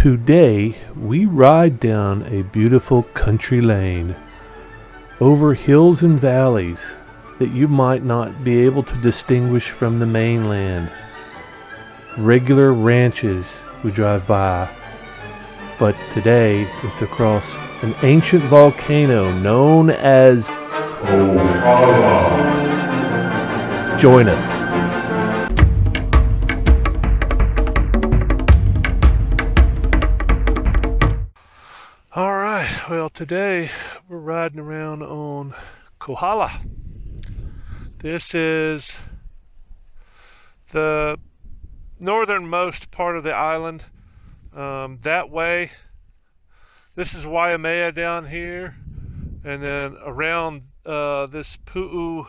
Today we ride down a beautiful country lane over hills and valleys that you might not be able to distinguish from the mainland. Regular ranches we drive by, but today it's across an ancient volcano known as Kohala. Join us. Alright, well today we're riding around on Kohala. This is the northernmost part of the island. That way, this is Waimea down here, and then around this Pu'u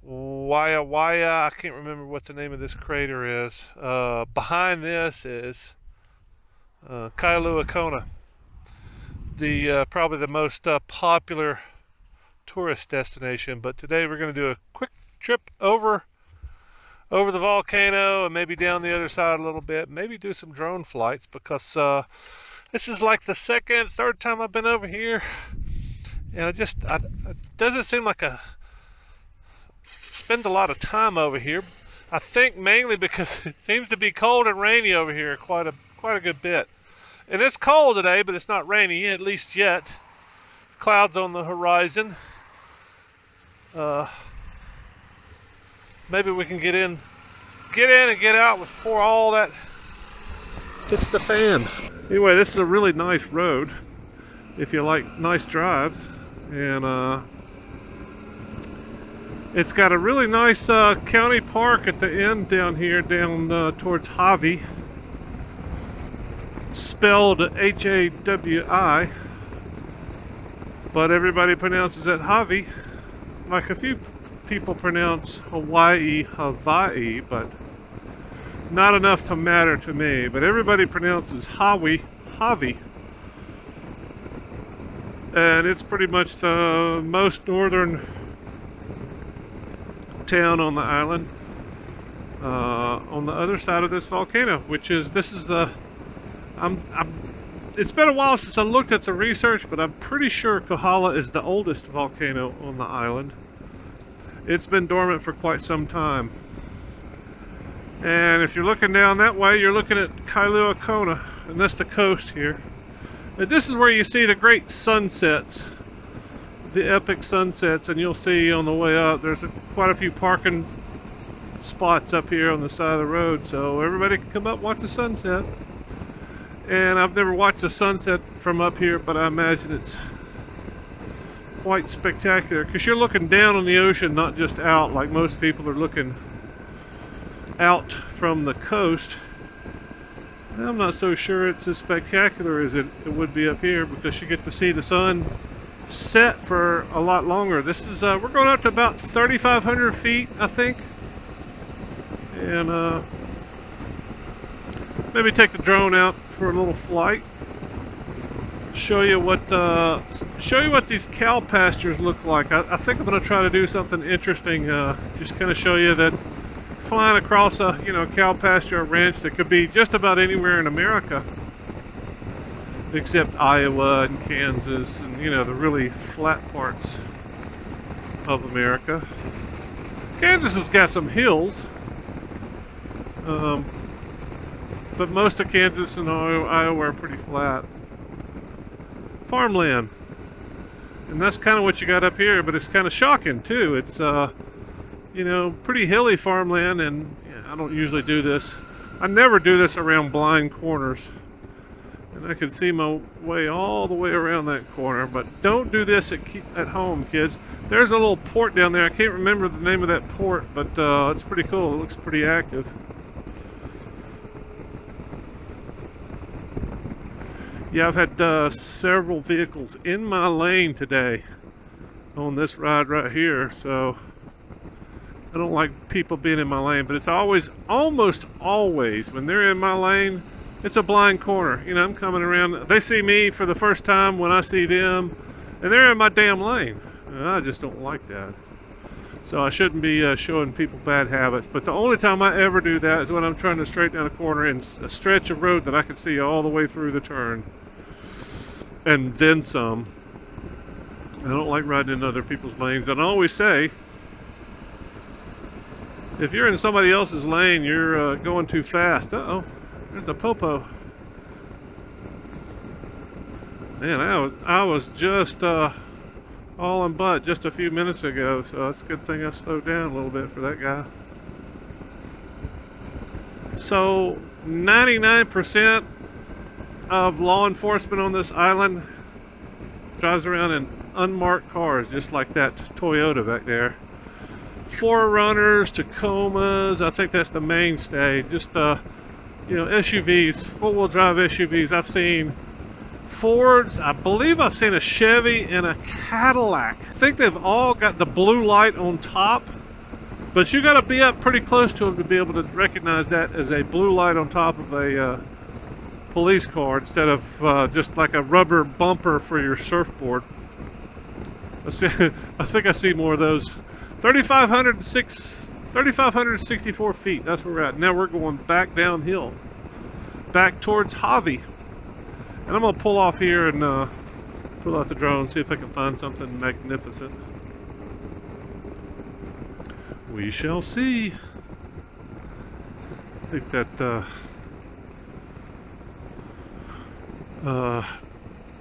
Waiawaya, I can't remember what the name of this crater is. Behind this is Kailua, the probably the most popular tourist destination. But today we're going to do a quick trip over the volcano and maybe down the other side a little bit, maybe do some drone flights, because this is like the third time I've been over here, and it doesn't seem like I spend a lot of time over here. I think mainly because it seems to be cold and rainy over here quite a good bit. And it's cold today, but it's not rainy, at least yet. Clouds on the horizon. Maybe we can get in and get out before all that hits the fan. Anyway, this is a really nice road if you like nice drives, and it's got a really nice county park at the end down here, down towards Hawi, spelled Hawi, but everybody pronounces it Hawi, like a few people pronounce Hawaii, but not enough to matter to me. But everybody pronounces Hawi. And it's pretty much the most northern town on the island, on the other side of this volcano, which is, it's been a while since I looked at the research, but I'm pretty sure Kohala is the oldest volcano on the island. It's been dormant for quite some time. And if you're looking down that way, you're looking at Kailua, and that's the coast here. And this is where you see the great sunsets, the epic sunsets, and you'll see on the way up, there's quite a few parking spots up here on the side of the road, so everybody can come up and watch the sunset. And I've never watched the sunset from up here, but I imagine it's quite spectacular, because you're looking down on the ocean, not just out like most people are looking out from the coast. And I'm not so sure it's as spectacular as it would be up here, because you get to see the sun set for a lot longer. This is we're going up to about 3,500 feet, I think, and maybe take the drone out for a little flight. Show you what these cow pastures look like. I think I'm going to try to do something interesting. Just kind of show you that flying across a cow pasture or ranch that could be just about anywhere in America, except Iowa and Kansas and the really flat parts of America. Kansas has got some hills, but most of Kansas and Iowa are pretty flat. Farmland, and that's kind of what you got up here, but it's kind of shocking too. It's pretty hilly farmland, and I don't usually do this. I never do this around blind corners, and I can see my way all the way around that corner. But don't do this at home, kids. There's a little port down there. I can't remember the name of that port, but it's pretty cool. It looks pretty active. Yeah, I've had several vehicles in my lane today on this ride right here, so I don't like people being in my lane, but it's almost always, when they're in my lane, it's a blind corner. I'm coming around, they see me for the first time when I see them, and they're in my damn lane. And I just don't like that. So I shouldn't be showing people bad habits. But the only time I ever do that is when I'm trying to straighten down a corner in a stretch of road that I can see all the way through the turn. And then some. I don't like riding in other people's lanes. And I always say, if you're in somebody else's lane, you're going too fast. Uh-oh, there's a popo. Man, I was just all in butt just a few minutes ago, so it's a good thing I slowed down a little bit for that guy. So 99% of law enforcement on this island drives around in unmarked cars, just like that Toyota back there. Forerunners, Tacomas, I think that's the mainstay. Just SUVs, four-wheel drive SUVs. I've seen Fords, I believe I've seen a Chevy and a Cadillac. I think they've all got the blue light on top, but you got to be up pretty close to them to be able to recognize that as a blue light on top of a police car instead of just like a rubber bumper for your surfboard. I think I see more of those. 3,564 feet, that's where we're at. Now we're going back downhill, back towards Javi. And I'm going to pull off here and pull out the drone, see if I can find something magnificent. We shall see. I think that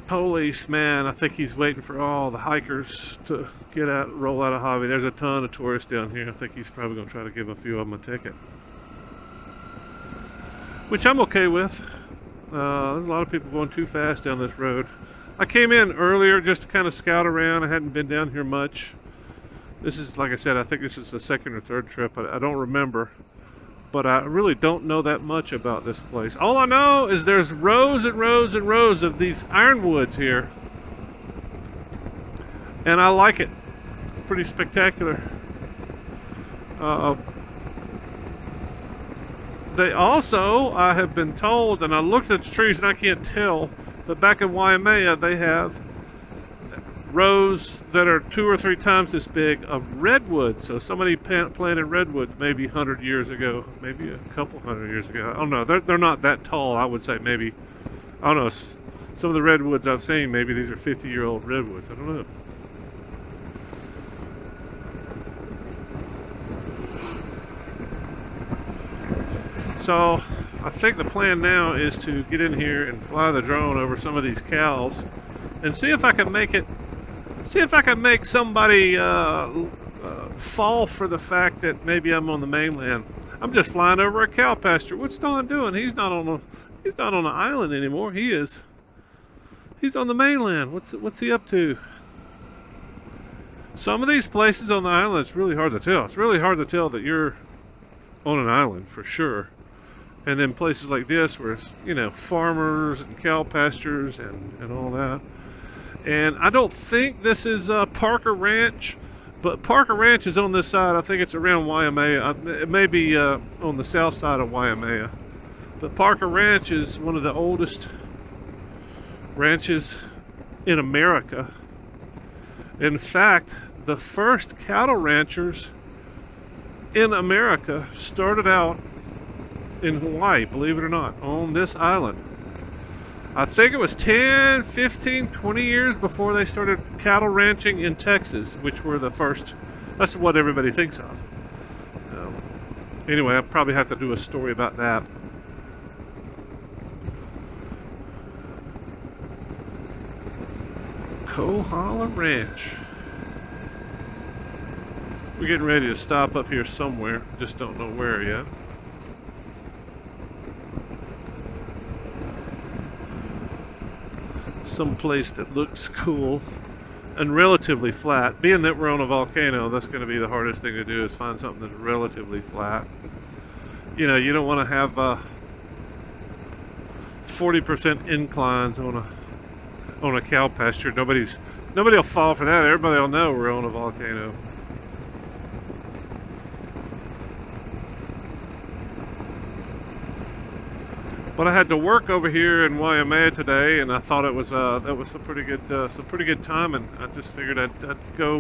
policeman, I think he's waiting for all the hikers to get out, roll out of Javi. There's a ton of tourists down here. I think he's probably going to try to give a few of them a ticket, which I'm okay with. There's a lot of people going too fast down this road. I came in earlier just to kind of scout around. I hadn't been down here much. This is, like I said, I think this is the second or third trip. I don't remember. But I really don't know that much about this place. All I know is there's rows and rows and rows of these ironwoods here. And I like it. It's pretty spectacular. They also, I have been told, and I looked at the trees and I can't tell, but back in Waimea they have rows that are 2 or 3 times this big of redwoods. So somebody planted redwoods maybe 100 years ago, maybe a couple hundred years ago. I don't know. They're not that tall. I would say maybe, I don't know, some of the redwoods I've seen, maybe these are 50-year-old redwoods. I don't know. So I think the plan now is to get in here and fly the drone over some of these cows and see if I can make it, see if I can make somebody fall for the fact that maybe I'm on the mainland. I'm just flying over a cow pasture. What's Don doing? He's not on the island anymore. He's on the mainland. What's he up to? Some of these places on the island, it's really hard to tell. It's really hard to tell that you're on an island for sure. And then places like this where it's, farmers and cow pastures and all that. And I don't think this is Parker Ranch, but Parker Ranch is on this side. I think it's around Waimea. It may be on the south side of Waimea. But Parker Ranch is one of the oldest ranches in America. In fact, the first cattle ranchers in America started out in Hawaii, believe it or not, on this island. I think it was 10, 15, 20 years before they started cattle ranching in Texas, which were the first. That's what everybody thinks of. Anyway, I'll probably have to do a story about that. Kohala Ranch. We're getting ready to stop up here somewhere, just don't know where yet. Some place that looks cool and relatively flat. Being that we're on a volcano, that's going to be the hardest thing to do, is find something that's relatively flat. You don't want to have 40% inclines on a cow pasture. Nobody will fall for that. Everybody will know we're on a volcano. But I had to work over here in Waimea today, and I thought it was that was some pretty good time, and I just figured I'd go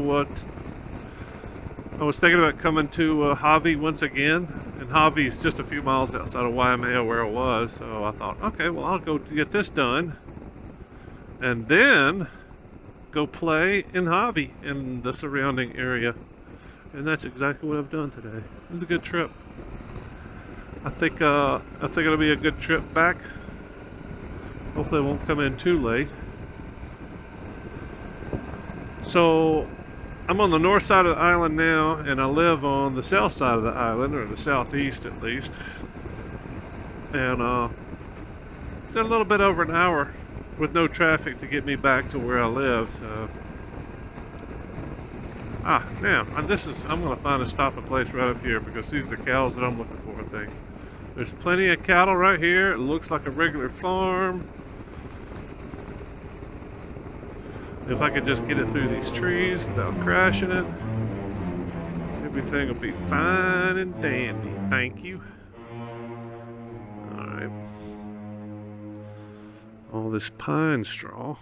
I was thinking about coming to Javi once again, and Javi is just a few miles outside of Waimea where I was, so I thought, okay, well, I'll go get this done, and then go play in Javi in the surrounding area. And that's exactly what I've done today. It was a good trip. I think it'll be a good trip back. Hopefully it won't come in too late. So I'm on the north side of the island now, and I live on the south side of the island, or the southeast at least. And it's a little bit over an hour with no traffic to get me back to where I live. So now I'm gonna find a stopping place right up here, because these are the cows that I'm looking for, I think. There's plenty of cattle right here. It looks like a regular farm. If I could just get it through these trees without crashing it, everything will be fine and dandy. Thank you. Alright. All this pine straw.